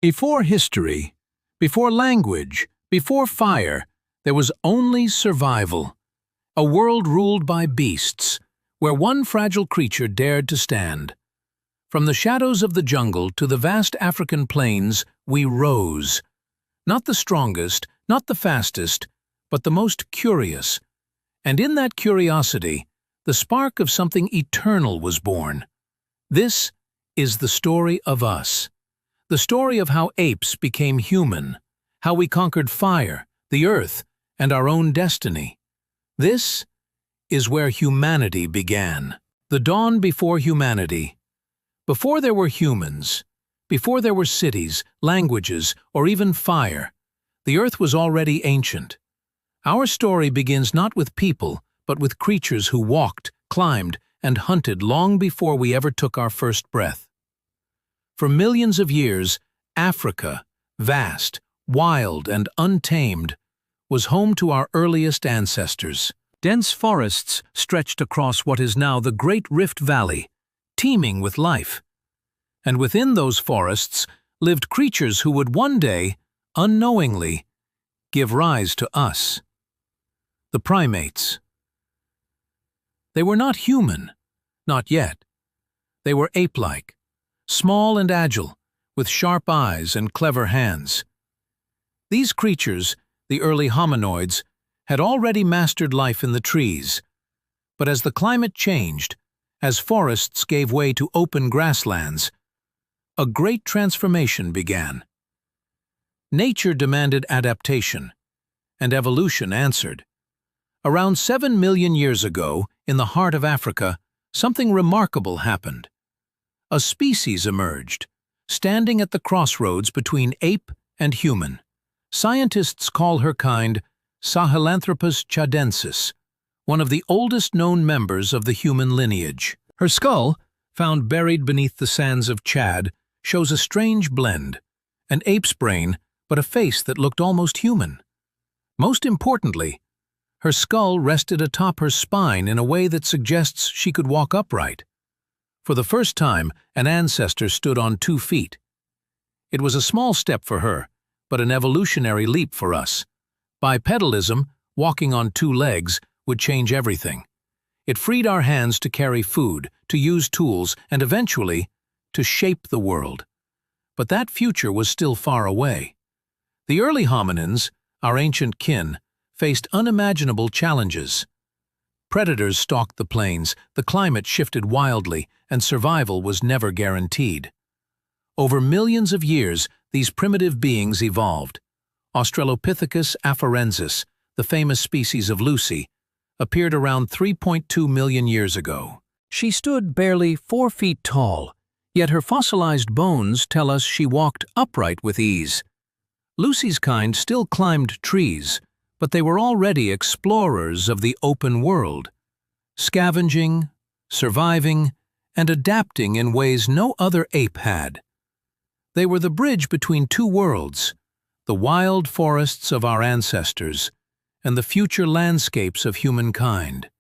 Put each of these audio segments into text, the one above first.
Before history, before language, before fire, there was only survival. A world ruled by beasts, where one fragile creature dared to stand. From the shadows of the jungle to the vast African plains, we rose. Not the strongest, not the fastest, but the most curious. And in that curiosity, the spark of something eternal was born. This is the story of us. The story of how apes became human, how we conquered fire, the earth, and our own destiny. This is where humanity began. The dawn before humanity. Before there were humans, before there were cities, languages, or even fire, the earth was already ancient. Our story begins not with people, but with creatures who walked, climbed, and hunted long before we ever took our first breath. For millions of years, Africa, vast, wild, and untamed, was home to our earliest ancestors. Dense forests stretched across what is now the Great Rift Valley, teeming with life. And within those forests lived creatures who would one day, unknowingly, give rise to us. The primates. They were not human, not yet. They were ape-like. Small and agile, with sharp eyes and clever hands. These creatures, the early hominoids, had already mastered life in the trees. But as the climate changed, as forests gave way to open grasslands, a great transformation began. Nature demanded adaptation, and evolution answered. Around 7 million years ago, in the heart of Africa, something remarkable happened. A species emerged, standing at the crossroads between ape and human. Scientists call her kind Sahelanthropus chadensis, one of the oldest known members of the human lineage. Her skull, found buried beneath the sands of Chad, shows a strange blend, an ape's brain, but a face that looked almost human. Most importantly, her skull rested atop her spine in a way that suggests she could walk upright. For the first time, an ancestor stood on 2 feet. It was a small step for her, but an evolutionary leap for us. Bipedalism, walking on 2 legs, would change everything. It freed our hands to carry food, to use tools, and eventually, to shape the world. But that future was still far away. The early hominins, our ancient kin, faced unimaginable challenges. Predators stalked the plains, the climate shifted wildly, and survival was never guaranteed. Over millions of years, these primitive beings evolved. Australopithecus afarensis, the famous species of Lucy, appeared around 3.2 million years ago. She stood barely 4 feet tall, yet her fossilized bones tell us she walked upright with ease. Lucy's kind still climbed trees, but they were already explorers of the open world, scavenging, surviving, and adapting in ways no other ape had. They were the bridge between 2 worlds, the wild forests of our ancestors and the future landscapes of humankind.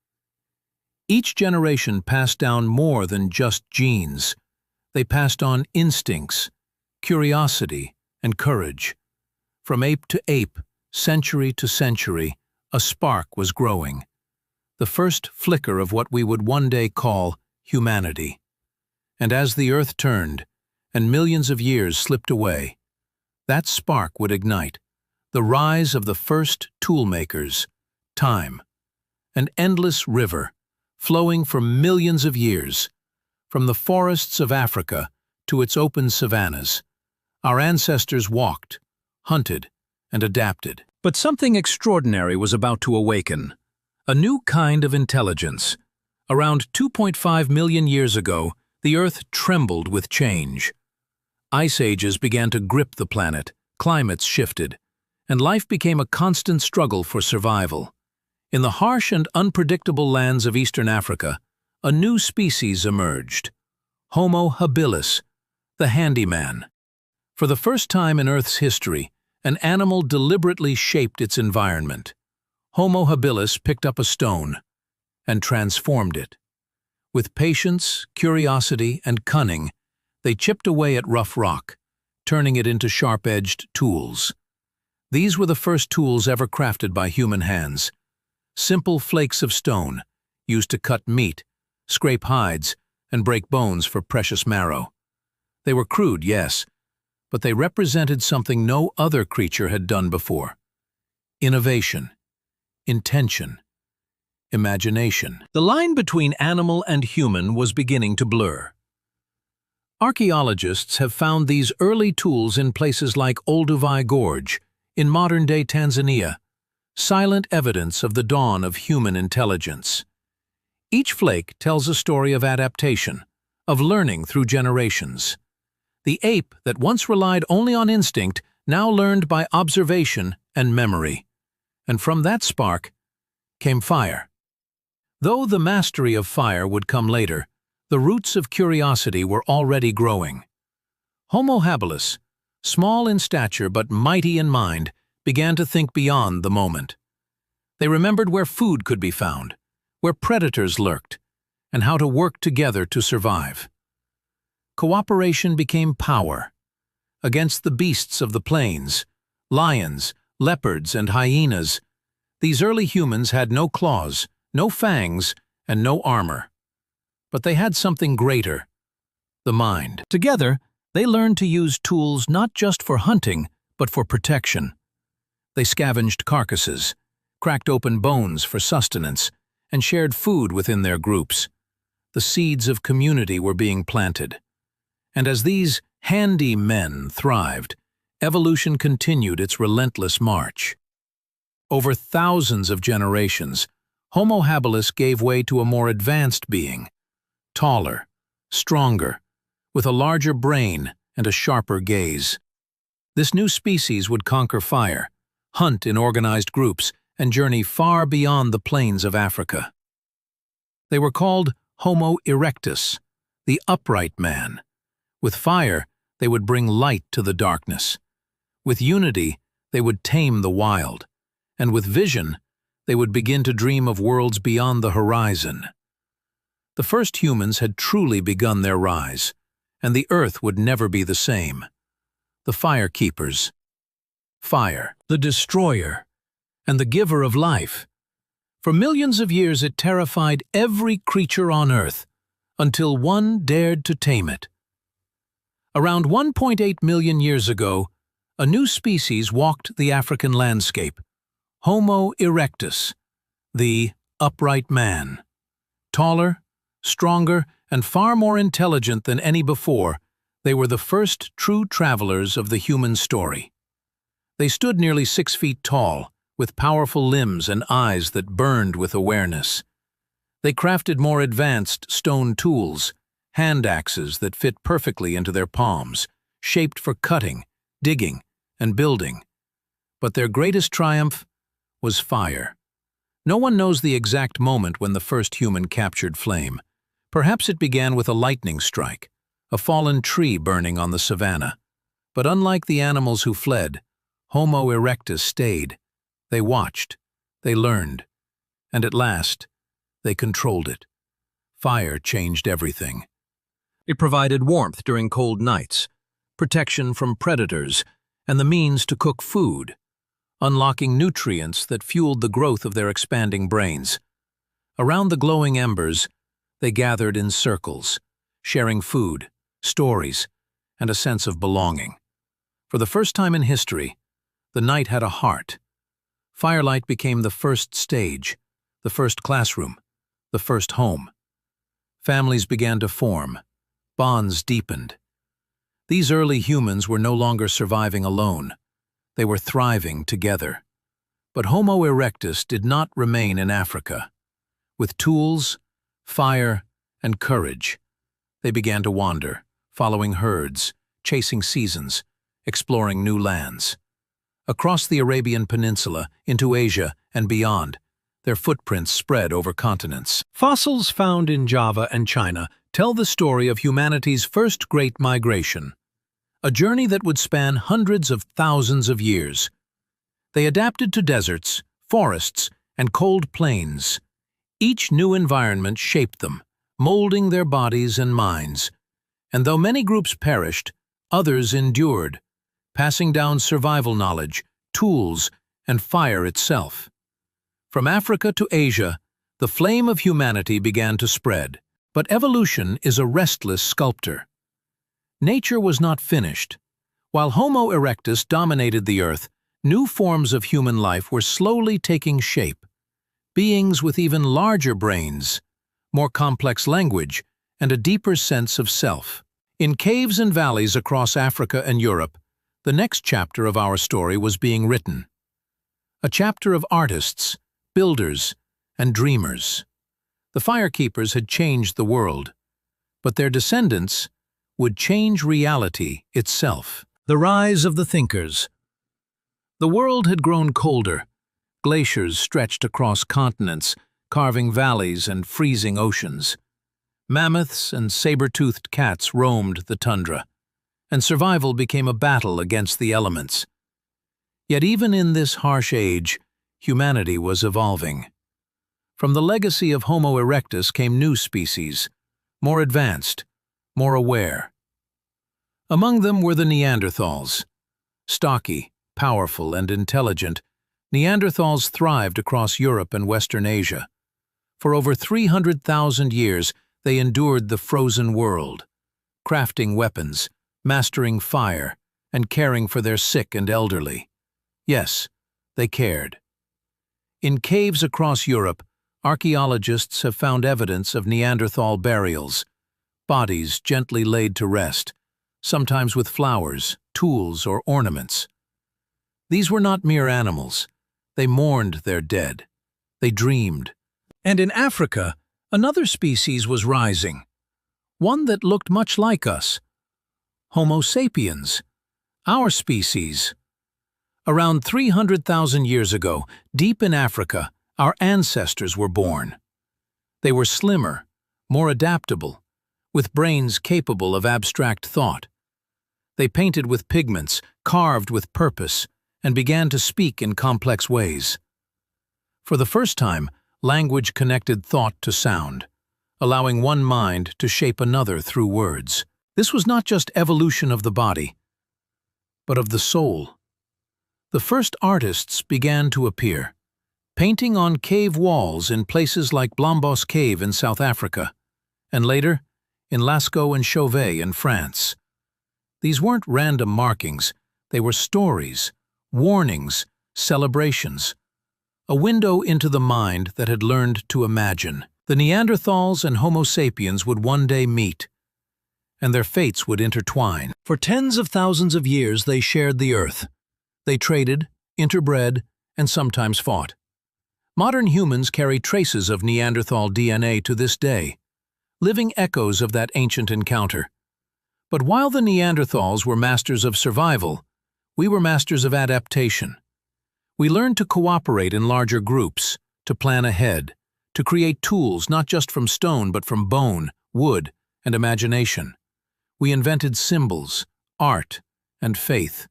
Each generation passed down more than just genes. They passed on instincts, curiosity, and courage. From ape to ape, century to century, a spark was growing. The first flicker of what we would one day call humanity. And as the earth turned, and millions of years slipped away, that spark would ignite, the rise of the first toolmakers, time, an endless river, flowing for millions of years, from the forests of Africa to its open savannas. Our ancestors walked, hunted, and adapted. But something extraordinary was about to awaken. A new kind of intelligence. Around 2.5 million years ago, the Earth trembled with change. Ice ages began to grip the planet, climates shifted, and life became a constant struggle for survival. In the harsh and unpredictable lands of Eastern Africa, a new species emerged. Homo habilis, the handyman. For the first time in Earth's history, an animal deliberately shaped its environment. Homo habilis picked up a stone and transformed it. With patience, curiosity, and cunning, they chipped away at rough rock, turning it into sharp-edged tools. These were the first tools ever crafted by human hands. Simple flakes of stone, used to cut meat, scrape hides, and break bones for precious marrow. They were crude, yes, but they represented something no other creature had done before. Innovation, intention, imagination. The line between animal and human was beginning to blur. Archaeologists have found these early tools in places like Olduvai Gorge, in modern-day Tanzania, silent evidence of the dawn of human intelligence. Each flake tells a story of adaptation, of learning through generations. The ape that once relied only on instinct now learned by observation and memory. And from that spark came fire. Though the mastery of fire would come later, the roots of curiosity were already growing. Homo habilis, small in stature but mighty in mind, began to think beyond the moment. They remembered where food could be found, where predators lurked, and how to work together to survive. Cooperation became power. Against the beasts of the plains, lions, leopards, and hyenas, these early humans had no claws, no fangs, and no armor. But they had something greater: the mind. Together, they learned to use tools not just for hunting, but for protection. They scavenged carcasses, cracked open bones for sustenance, and shared food within their groups. The seeds of community were being planted. And as these handy men thrived, evolution continued its relentless march. Over thousands of generations, Homo habilis gave way to a more advanced being, taller, stronger, with a larger brain and a sharper gaze. This new species would conquer fire, hunt in organized groups, and journey far beyond the plains of Africa. They were called Homo erectus, the upright man. With fire, they would bring light to the darkness. With unity, they would tame the wild. And with vision, they would begin to dream of worlds beyond the horizon. The first humans had truly begun their rise, and the earth would never be the same. The fire keepers. Fire, the destroyer, and the giver of life. For millions of years it terrified every creature on earth, until one dared to tame it. Around 1.8 million years ago, a new species walked the African landscape, Homo erectus, the upright man. Taller, stronger, and far more intelligent than any before, they were the first true travelers of the human story. They stood nearly 6 feet tall, with powerful limbs and eyes that burned with awareness. They crafted more advanced stone tools, hand axes that fit perfectly into their palms, shaped for cutting, digging, and building. But their greatest triumph was fire. No one knows the exact moment when the first human captured flame. Perhaps it began with a lightning strike, a fallen tree burning on the savanna. But unlike the animals who fled, Homo erectus stayed. They watched, they learned, and at last, they controlled it. Fire changed everything. It provided warmth during cold nights, protection from predators, and the means to cook food, unlocking nutrients that fueled the growth of their expanding brains. Around the glowing embers, they gathered in circles, sharing food, stories, and a sense of belonging. For the first time in history, the night had a heart. Firelight became the first stage, the first classroom, the first home. Families began to form. Bonds deepened. These early humans were no longer surviving alone. They were thriving together. But Homo erectus did not remain in Africa. With tools, fire, and courage, they began to wander, following herds, chasing seasons, exploring new lands. Across the Arabian Peninsula, into Asia, and beyond, their footprints spread over continents. Fossils found in Java and China tell the story of humanity's first great migration, a journey that would span hundreds of thousands of years. They adapted to deserts, forests, and cold plains. Each new environment shaped them, molding their bodies and minds. And though many groups perished, Others endured, passing down survival knowledge, tools, and fire itself. From Africa to Asia, the flame of humanity began to spread. But evolution is a restless sculptor. Nature was not finished. While Homo erectus dominated the earth, new forms of human life were slowly taking shape. Beings with even larger brains, more complex language, and a deeper sense of self. In caves and valleys across Africa and Europe, the next chapter of our story was being written. A chapter of artists, builders, and dreamers. The firekeepers had changed the world, but their descendants would change reality itself. The rise of the thinkers. The world had grown colder. Glaciers stretched across continents, carving valleys and freezing oceans. Mammoths and saber-toothed cats roamed the tundra, and survival became a battle against the elements. Yet even in this harsh age, humanity was evolving. From the legacy of Homo erectus came new species, more advanced, more aware. Among them were the Neanderthals. Stocky, powerful, and intelligent, Neanderthals thrived across Europe and Western Asia. For over 300,000 years, they endured the frozen world, crafting weapons, mastering fire, and caring for their sick and elderly. Yes, they cared. In caves across Europe, archaeologists have found evidence of Neanderthal burials, bodies gently laid to rest, sometimes with flowers, tools, or ornaments. These were not mere animals. They mourned their dead. They dreamed. And in Africa, another species was rising, one that looked much like us. Homo sapiens, our species. Around 300,000 years ago, deep in Africa, our ancestors were born. They were slimmer, more adaptable, with brains capable of abstract thought. They painted with pigments, carved with purpose, and began to speak in complex ways. For the first time, language connected thought to sound, allowing one mind to shape another through words. This was not just evolution of the body, but of the soul. The first artists began to appear, painting on cave walls in places like Blombos Cave in South Africa, and later in Lascaux and Chauvet in France. These weren't random markings, they were stories, warnings, celebrations, a window into the mind that had learned to imagine. The Neanderthals and Homo sapiens would one day meet, and their fates would intertwine. For tens of thousands of years they shared the earth. They traded, interbred, and sometimes fought. Modern humans carry traces of Neanderthal DNA to this day, living echoes of that ancient encounter. But while the Neanderthals were masters of survival, we were masters of adaptation. We learned to cooperate in larger groups, to plan ahead, to create tools not just from stone but from bone, wood, and imagination. We invented symbols, art, and faith.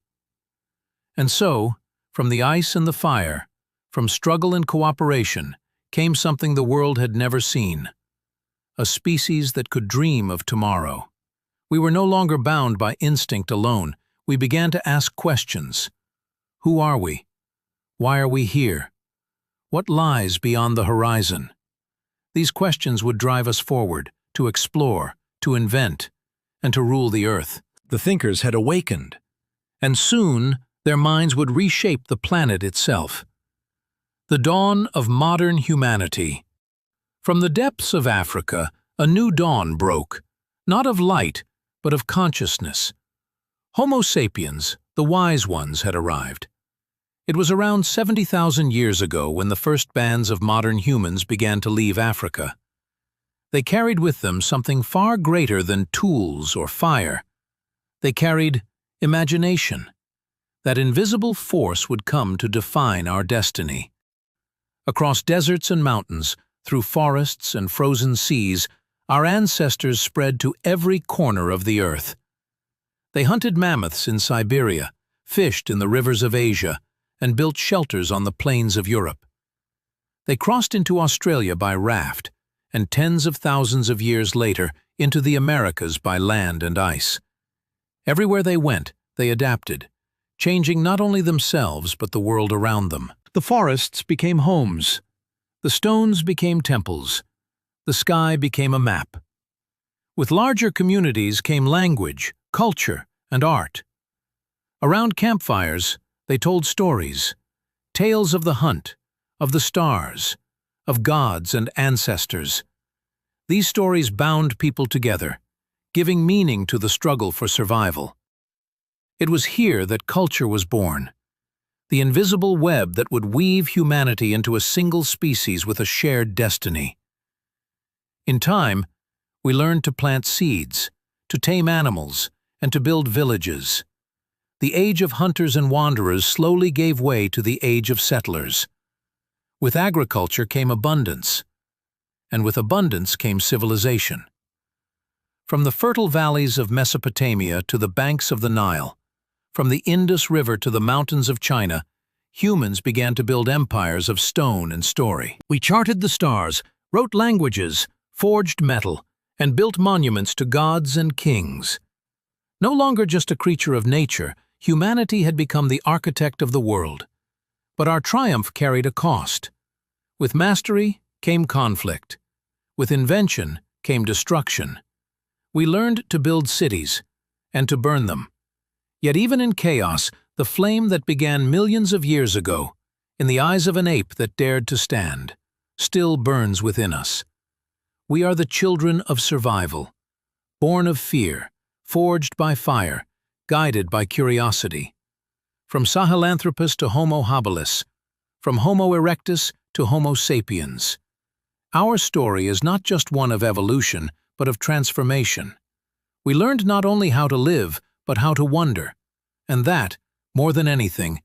And so, from the ice and the fire, from struggle and cooperation, came something the world had never seen. A species that could dream of tomorrow. We were no longer bound by instinct alone. We began to ask questions. Who are we? Why are we here? What lies beyond the horizon? These questions would drive us forward, to explore, to invent, and to rule the earth. The thinkers had awakened, and soon their minds would reshape the planet itself. The dawn of modern humanity. From the depths of Africa, a new dawn broke, not of light, but of consciousness. Homo sapiens, the wise ones, had arrived. It was around 70,000 years ago when the first bands of modern humans began to leave Africa. They carried with them something far greater than tools or fire. They carried imagination. That invisible force would come to define our destiny. Across deserts and mountains, through forests and frozen seas, our ancestors spread to every corner of the earth. They hunted mammoths in Siberia, fished in the rivers of Asia, and built shelters on the plains of Europe. They crossed into Australia by raft, and tens of thousands of years later into the Americas by land and ice. Everywhere they went, they adapted, changing not only themselves but the world around them. The forests became homes. The stones became temples. The sky became a map. With larger communities came language, culture, and art. Around campfires, they told stories, tales of the hunt, of the stars, of gods and ancestors. These stories bound people together, giving meaning to the struggle for survival. It was here that culture was born, the invisible web that would weave humanity into a single species with a shared destiny. In time, we learned to plant seeds, to tame animals, and to build villages. The age of hunters and wanderers slowly gave way to the age of settlers. With agriculture came abundance, and with abundance came civilization. From the fertile valleys of Mesopotamia to the banks of the Nile, from the Indus River to the mountains of China, humans began to build empires of stone and story. We charted the stars, wrote languages, forged metal, and built monuments to gods and kings. No longer just a creature of nature, humanity had become the architect of the world. But our triumph carried a cost. With mastery came conflict. With invention came destruction. We learned to build cities and to burn them. Yet even in chaos, the flame that began millions of years ago, in the eyes of an ape that dared to stand, still burns within us. We are the children of survival, born of fear, forged by fire, guided by curiosity. From Sahelanthropus to Homo habilis, from Homo erectus to Homo sapiens. Our story is not just one of evolution, but of transformation. We learned not only how to live, but how to wonder. And that, more than anything,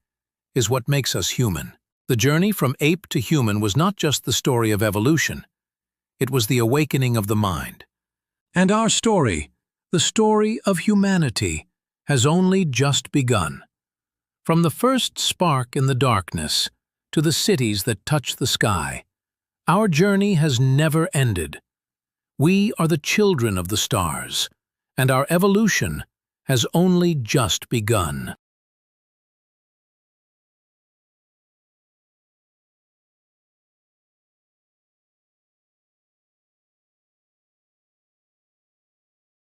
is what makes us human. The journey from ape to human was not just the story of evolution. It was the awakening of the mind. And our story, the story of humanity, has only just begun. From the first spark in the darkness to the cities that touch the sky, our journey has never ended. We are the children of the stars, and our evolution has only just begun.